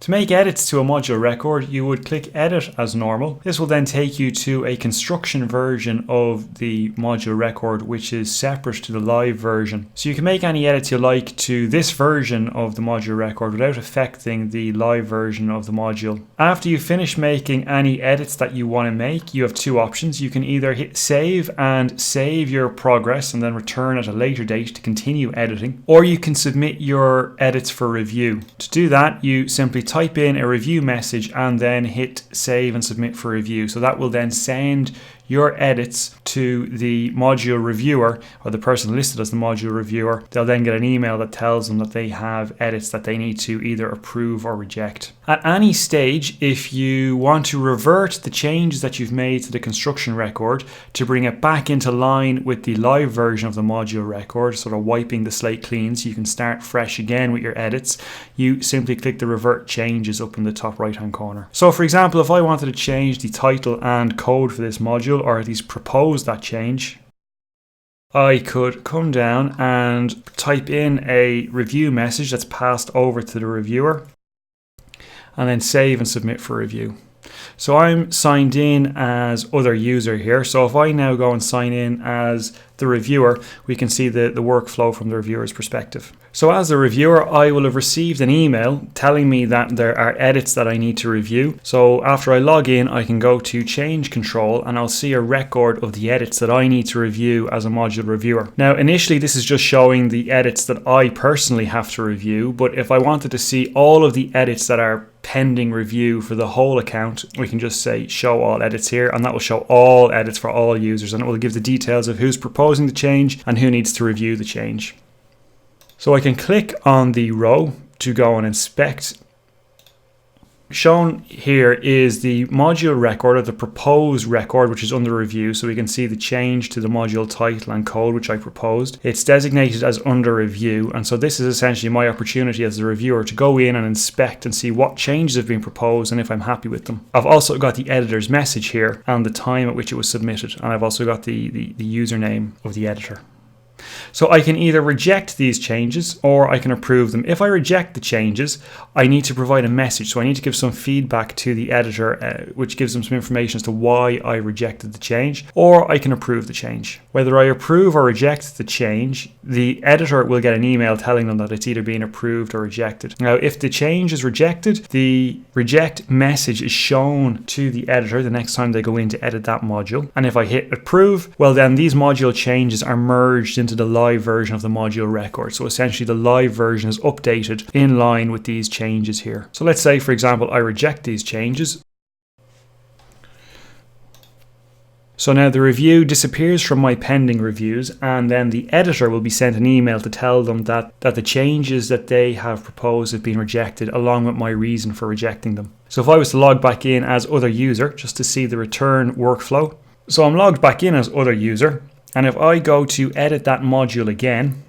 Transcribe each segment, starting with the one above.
To make edits to a module record, you would click Edit as normal. This will then take you to a construction version of the module record, which is separate to the live version. So you can make any edits you like to this version of the module record without affecting the live version of the module. After you finish making any edits that you want to make, you have two options. You can either hit save and save your progress and then return at a later date to continue editing, or you can submit your edits for review. To do that, you simply type in a review message and then hit save and submit for review. So that will then send your edits to the module reviewer, or the person listed as the module reviewer. They'll then get an email that tells them that they have edits that they need to either approve or reject. At any stage, if you want to revert the changes that you've made to the construction record to bring it back into line with the live version of the module record, sort of wiping the slate clean so you can start fresh again with your edits, you simply click the revert changes up in the top right hand corner. So for example, if I wanted to change the title and code for this module, or at least propose that change, I could come down and type in a review message that's passed over to the reviewer and then save and submit for review. So I'm signed in as other user here. So if I now go and sign in as the reviewer, we can see the workflow from the reviewer's perspective. So as the reviewer, I will have received an email telling me that there are edits that I need to review. So after I log in, I can go to change control and I'll see a record of the edits that I need to review as a module reviewer. Now, initially, this is just showing the edits that I personally have to review. But if I wanted to see all of the edits that are pending review for the whole account, we can just say show all edits here, and that will show all edits for all users, and it will give the details of who's proposing the change and who needs to review the change. So I can click on the row to go and inspect. Shown here is the module record, or the proposed record, which is under review, so we can see the change to the module title and code which I proposed. It's designated as under review, and so this is essentially my opportunity as the reviewer to go in and inspect and see what changes have been proposed and if I'm happy with them. I've also got the editor's message here and the time at which it was submitted, and I've also got the username of the editor. So I can either reject these changes or I can approve them. If I reject the changes, I need to provide a message. So I need to give some feedback to the editor, which gives them some information as to why I rejected the change, or I can approve the change. Whether I approve or reject the change, the editor will get an email telling them that it's either being approved or rejected. Now, if the change is rejected, the reject message is shown to the editor the next time they go in to edit that module. And if I hit approve, well, then these module changes are merged into the live version of the module record. So essentially the live version is updated in line with these changes here. So let's say, for example, I reject these changes. So now the review disappears from my pending reviews, and then the editor will be sent an email to tell them that the changes that they have proposed have been rejected, along with my reason for rejecting them. So if I was to log back in as other user, just to see the return workflow. So I'm logged back in as other user. And if I go to edit that module again,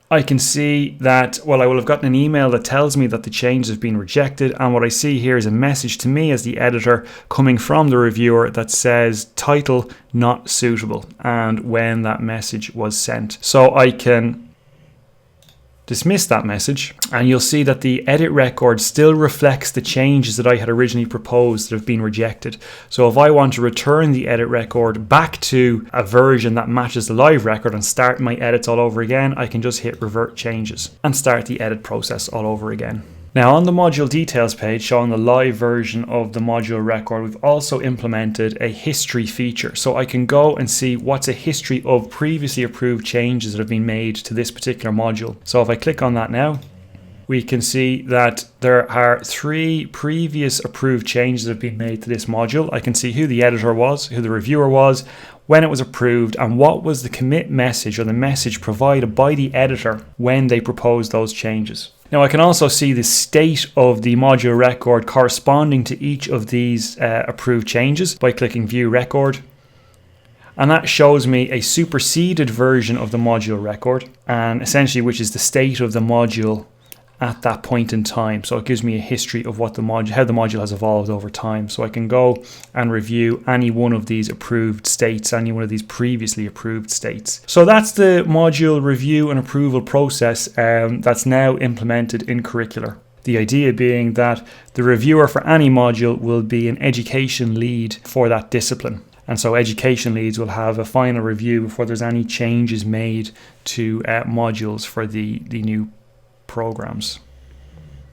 I can see that, well, I will have gotten an email that tells me that the change has been rejected. And what I see here is a message to me as the editor coming from the reviewer that says title not suitable and when that message was sent. So I can dismiss that message, and you'll see that the edit record still reflects the changes that I had originally proposed that have been rejected. So if I want to return the edit record back to a version that matches the live record and start my edits all over again, I can just hit revert changes and start the edit process all over again. Now, on the module details page showing the live version of the module record, we've also implemented a history feature. So I can go and see what's a history of previously approved changes that have been made to this particular module. So if I click on that now, we can see that there are 3 previous approved changes that have been made to this module. I can see who the editor was, who the reviewer was, when it was approved, and what was the commit message or the message provided by the editor when they proposed those changes. Now I can also see the state of the module record corresponding to each of these approved changes by clicking View Record. And that shows me a superseded version of the module record, and essentially which is the state of the module at that point in time. So it gives me a history of what how the module has evolved over time. So I can go and review any one of these approved states, any one of these previously approved states. So that's the module review and approval process that's now implemented in Curricular. The idea being that the reviewer for any module will be an education lead for that discipline. And so education leads will have a final review before there's any changes made to modules for the new programs.